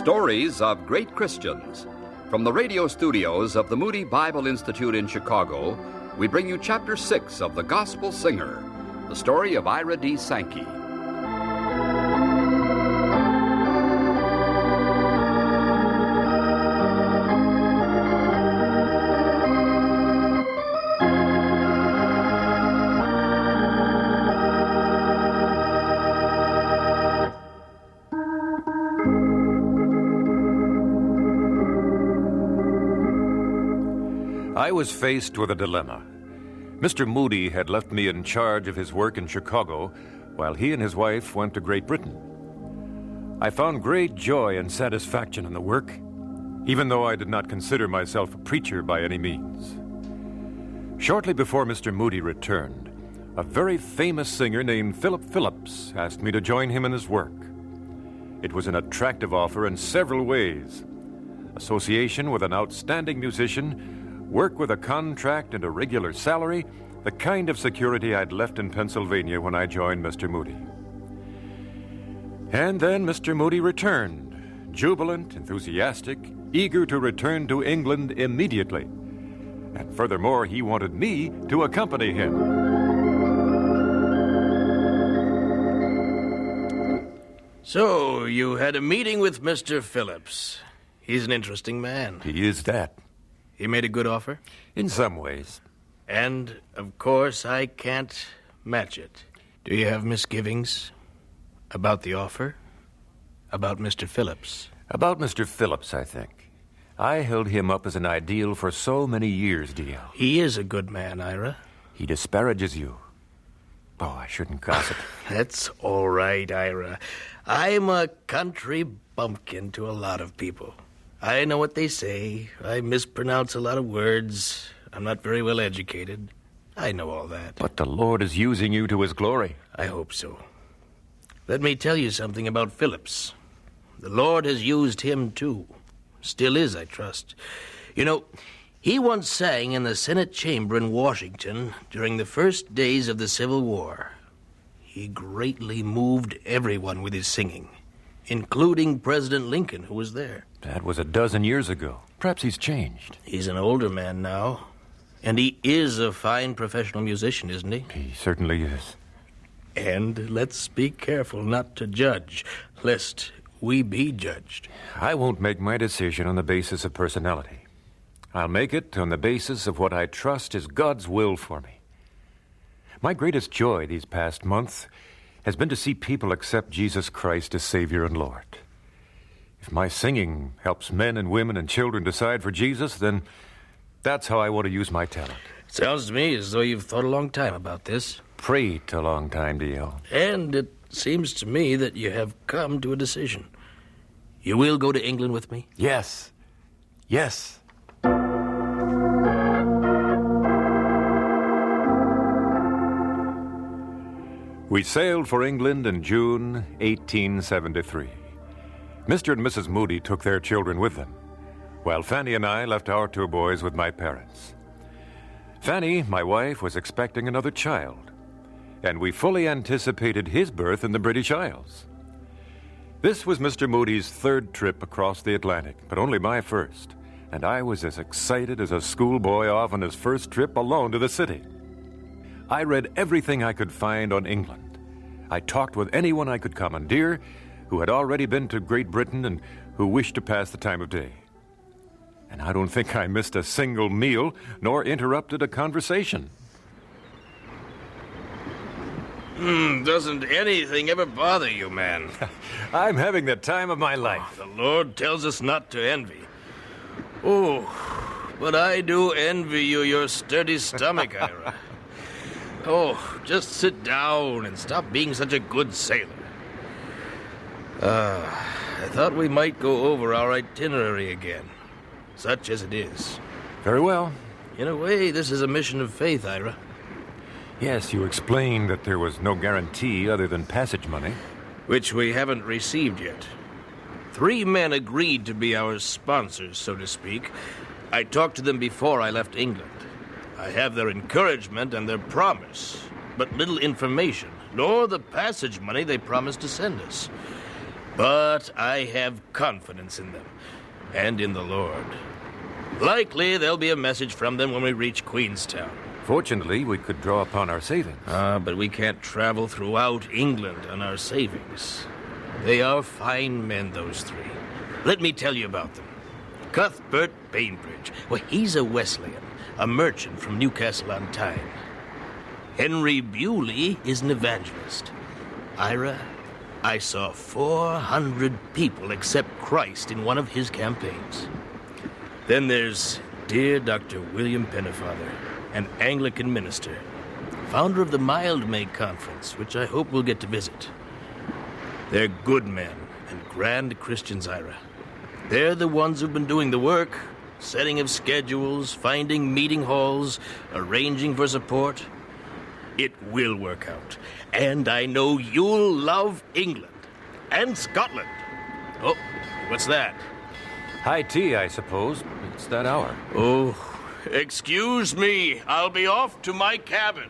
Stories of Great Christians. From the radio studios of the Moody Bible Institute in Chicago, we bring you Chapter 6 of The Gospel Singer, the story of Ira Sankey. I was faced with a dilemma. Mr. Moody had left me in charge of his work in Chicago while he and his wife went to Great Britain. I found great joy and satisfaction in the work, even though I did not consider myself a preacher by any means. Shortly before Mr. Moody returned, a very famous singer named Philip Phillips asked me to join him in his work. It was an attractive offer in several ways: association with an outstanding musician, work with a contract and a regular salary, the kind of security I'd left in Pennsylvania when I joined Mr. Moody. And then Mr. Moody returned, jubilant, enthusiastic, eager to return to England immediately. And furthermore, he wanted me to accompany him. So, you had a meeting with Mr. Phillips. He's an interesting man. He is that. He made a good offer? In some ways. And, of course, I can't match it. Do you have misgivings about the offer? About Mr. Phillips? About Mr. Phillips, I think. I held him up as an ideal for so many years, D.L. He is a good man, Ira. He disparages you. Oh, I shouldn't gossip. That's all right, Ira. I'm a country bumpkin to a lot of people. I know what they say. I mispronounce a lot of words. I'm not very well educated. I know all that. But the Lord is using you to his glory. I hope so. Let me tell you something about Phillips. The Lord has used him, too. Still is, I trust. You know, he once sang in the Senate chamber in Washington during the first days of the Civil War. He greatly moved everyone with his singing, including President Lincoln, who was there. That was a dozen years ago. Perhaps he's changed. He's an older man now. And he is a fine professional musician, isn't he? He certainly is. And let's be careful not to judge, lest we be judged. I won't make my decision on the basis of personality. I'll make it on the basis of what I trust is God's will for me. My greatest joy these past months has been to see people accept Jesus Christ as Savior and Lord. If my singing helps men and women and children decide for Jesus, then that's how I want to use my talent. Sounds to me as though you've thought a long time about this. Prayed a long time, D.L. And it seems to me that you have come to a decision. You will go to England with me? Yes. Yes. We sailed for England in June 1873. Mr. and Mrs. Moody took their children with them, while Fanny and I left our two boys with my parents. Fanny, my wife, was expecting another child, and we fully anticipated his birth in the British Isles. This was Mr. Moody's third trip across the Atlantic, but only my first, and I was as excited as a schoolboy off on his first trip alone to the city. I read everything I could find on England. I talked with anyone I could commandeer who had already been to Great Britain and who wished to pass the time of day. And I don't think I missed a single meal nor interrupted a conversation. Doesn't anything ever bother you, man? I'm having the time of my life. The Lord tells us not to envy. Oh, but I do envy you your sturdy stomach, Ira. Oh, just sit down and stop being such a good sailor. I thought we might go over our itinerary again, such as it is. Very well. In a way, this is a mission of faith, Ira. Yes, you explained that there was no guarantee other than passage money. Which we haven't received yet. 3 men agreed to be our sponsors, so to speak. I talked to them before I left England. I have their encouragement and their promise, but little information, nor the passage money they promised to send us. But I have confidence in them and in the Lord. Likely there'll be a message from them when we reach Queenstown. Fortunately, we could draw upon our savings. But we can't travel throughout England on our savings. They are fine men, those three. Let me tell you about them. Cuthbert Bainbridge. Well, he's a Wesleyan, a merchant from Newcastle on Tyne. Henry Bewley is an evangelist. Ira, I saw 400 people accept Christ in one of his campaigns. Then there's dear Dr. William Pennefather, an Anglican minister, founder of the Mildmay Conference, which I hope we'll get to visit. They're good men and grand Christians, Ira. They're the ones who've been doing the work, setting of schedules, finding meeting halls, arranging for support. It will work out. And I know you'll love England and Scotland. Oh, what's that? High tea, I suppose. It's that hour. Oh, excuse me. I'll be off to my cabin.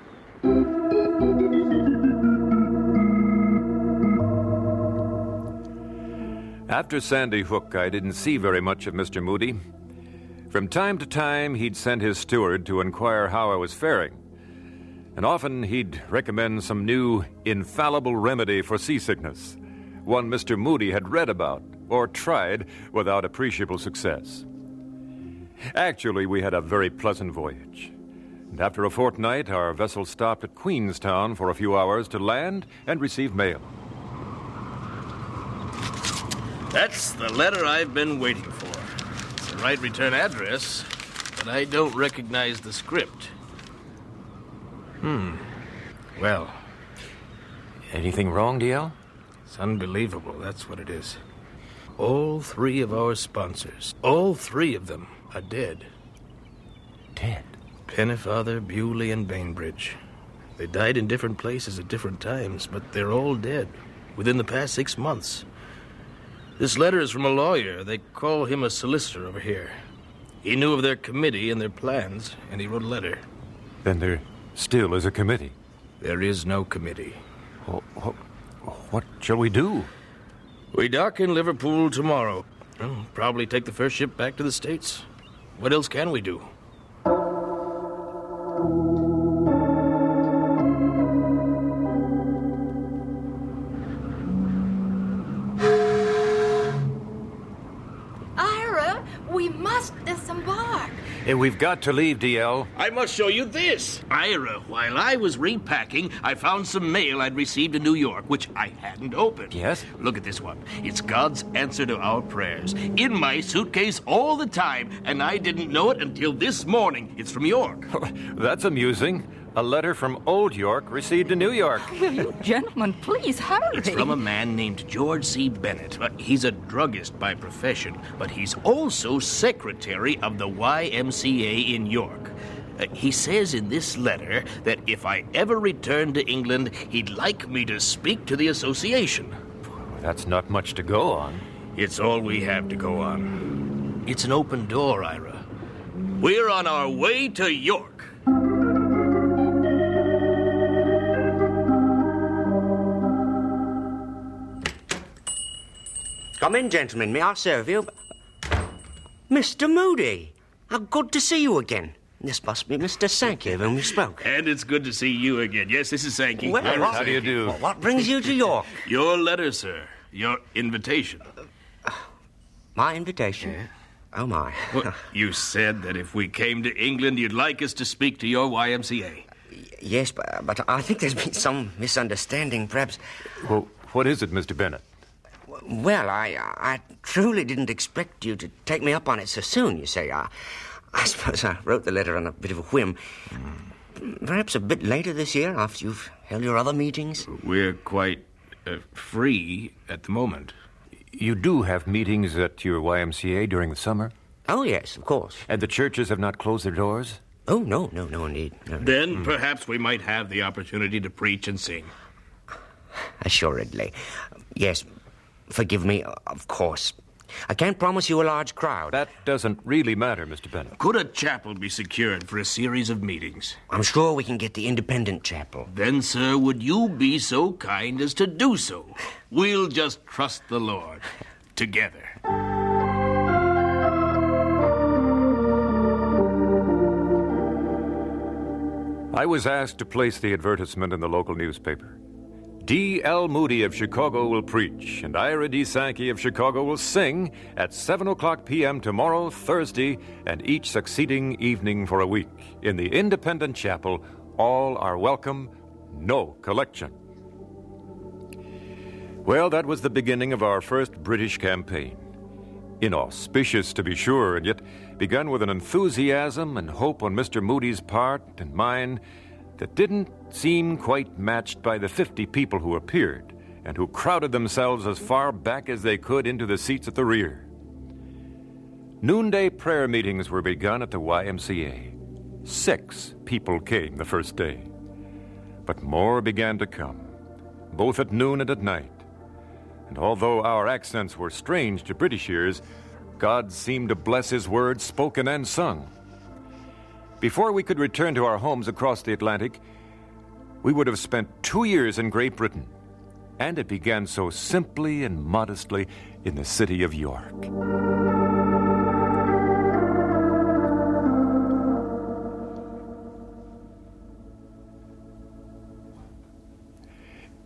After Sandy Hook, I didn't see very much of Mr. Moody. From time to time, he'd send his steward to inquire how I was faring. And often he'd recommend some new, infallible remedy for seasickness, one Mr. Moody had read about or tried without appreciable success. Actually, we had a very pleasant voyage. And after a fortnight, our vessel stopped at Queenstown for a few hours to land and receive mail. That's the letter I've been waiting for. It's the right return address, but I don't recognize the script. Well, Anything wrong, DL? it's unbelievable, that's what it is. All three of our sponsors, all three of them are dead. Dead? Pennefather, Bewley, and Bainbridge. They died in different places at different times, but they're all dead within the past 6 months. This letter is from a lawyer. They call him a solicitor over here. He knew of their committee and their plans, and he wrote a letter. Then there still is a committee. There is no committee. What shall we do? We dock in Liverpool tomorrow. Well, probably take the first ship back to the States. What else can we do? Ira, we must disembark. Hey, we've got to leave, DL. I must show you this. Ira, while I was repacking, I found some mail I'd received in New York, which I hadn't opened. Yes? Look at this one. It's God's answer to our prayers. In my suitcase all the time, and I didn't know it until this morning. It's from York. That's amusing. A letter from Old York received in New York. Will you gentlemen please hurry? It's from a man named George C. Bennett. He's a druggist by profession, but he's also secretary of the YMCA in York. He says in this letter that if I ever return to England, he'd like me to speak to the association. That's not much to go on. It's all we have to go on. It's an open door, Ira. We're on our way to York. Come in, gentlemen. May I serve you? Mr. Moody, how good to see you again. This must be Mr. Sankey of whom we spoke. And it's good to see you again. Yes, this is Sankey. Well, Ira How do you Sankey. do? What brings you to York? Your letter, sir. Your invitation. My invitation? Oh, my. Well, you said that if we came to England, you'd like us to speak to your YMCA. Yes, but I think there's been some misunderstanding, perhaps. Well, what is it, Mr. Bennett? Well, I truly didn't expect you to take me up on it so soon, you see. I suppose I wrote the letter on a bit of a whim. Perhaps a bit later this year, after you've held your other meetings. We're quite free at the moment. You do have meetings at your YMCA during the summer? Oh, yes, of course. And the churches have not closed their doors? Oh, no, indeed. No. Then perhaps we might have the opportunity to preach and sing. Assuredly. Yes, forgive me, of course. I can't promise you a large crowd. That doesn't really matter, Mr. Bennett. Could a chapel be secured for a series of meetings? I'm sure we can get the independent chapel. Then, sir, would you be so kind as to do so? We'll just trust the Lord. Together. I was asked to place the advertisement in the local newspaper. D.L. Moody of Chicago will preach, and Ira Sankey of Chicago will sing at 7 o'clock p.m. tomorrow, Thursday, and each succeeding evening for a week. In the Independent Chapel, all are welcome, no collection. Well, that was the beginning of our first British campaign. Inauspicious, to be sure, and yet begun with an enthusiasm and hope on Mr. Moody's part and mine that didn't seem quite matched by the 50 people who appeared and who crowded themselves as far back as they could into the seats at the rear. Noonday prayer meetings were begun at the YMCA. 6 people came the first day. But more began to come, both at noon and at night. And although our accents were strange to British ears, God seemed to bless His word spoken and sung. Before we could return to our homes across the Atlantic, we would have spent 2 years in Great Britain. And it began so simply and modestly in the city of York.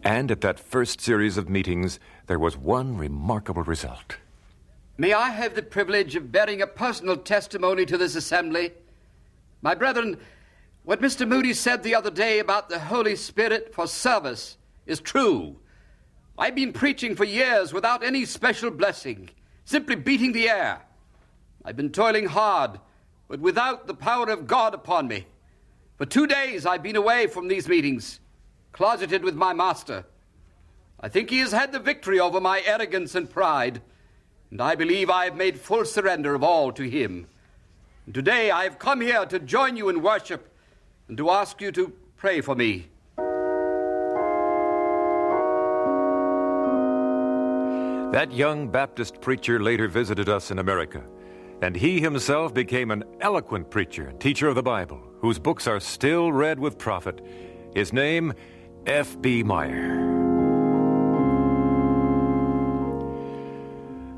And at that first series of meetings, there was one remarkable result. May I have the privilege of bearing a personal testimony to this assembly? My brethren, what Mr. Moody said the other day about the Holy Spirit for service is true. I've been preaching for years without any special blessing, simply beating the air. I've been toiling hard, but without the power of God upon me. For 2 days I've been away from these meetings, closeted with my master. I think he has had the victory over my arrogance and pride, and I believe I have made full surrender of all to him. And today I have come here to join you in worship and to ask you to pray for me. That young Baptist preacher later visited us in America, and he himself became an eloquent preacher and teacher of the Bible, whose books are still read with profit. His name, F.B. Meyer.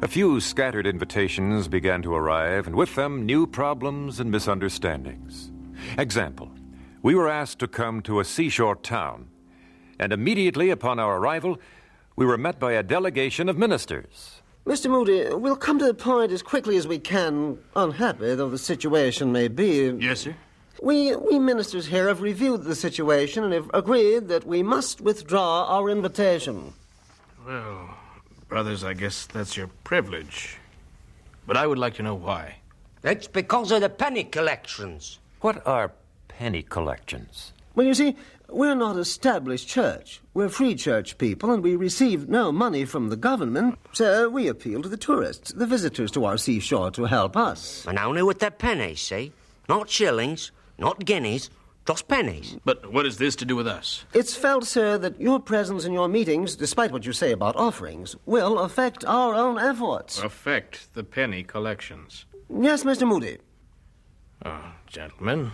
A few scattered invitations began to arrive, and with them new problems and misunderstandings. Example, we were asked to come to a seashore town, and immediately upon our arrival, we were met by a delegation of ministers. Mr. Moody, we'll come to the point as quickly as we can, unhappy though the situation may be. Yes, sir? We ministers here have reviewed the situation and have agreed that we must withdraw our invitation. Well, brothers, I guess that's your privilege. But I would like to know why. It's because of the penny collections. What are penny collections? Well, you see, we're not established church. We're free church people, and we receive no money from the government, so we appeal to the tourists, the visitors to our seashore, to help us. And only with their pennies, see? Not shillings, not guineas, just pennies. But what is this to do with us? It's felt, sir, that your presence in your meetings, despite what you say about offerings, will affect our own efforts. Affect the penny collections. Yes, Mr. Moody. Oh, gentlemen,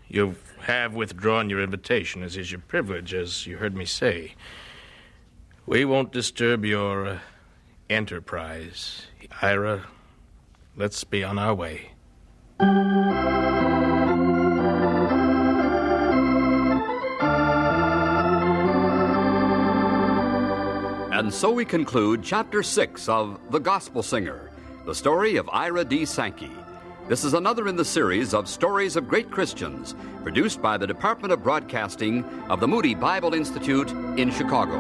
you have withdrawn your invitation, as is your privilege, as you heard me say. We won't disturb your enterprise. Ira, let's be on our way. And so we conclude Chapter 6 of The Gospel Singer, the story of Ira Sankey. This is another in the series of Stories of Great Christians, produced by the Department of Broadcasting of the Moody Bible Institute in Chicago.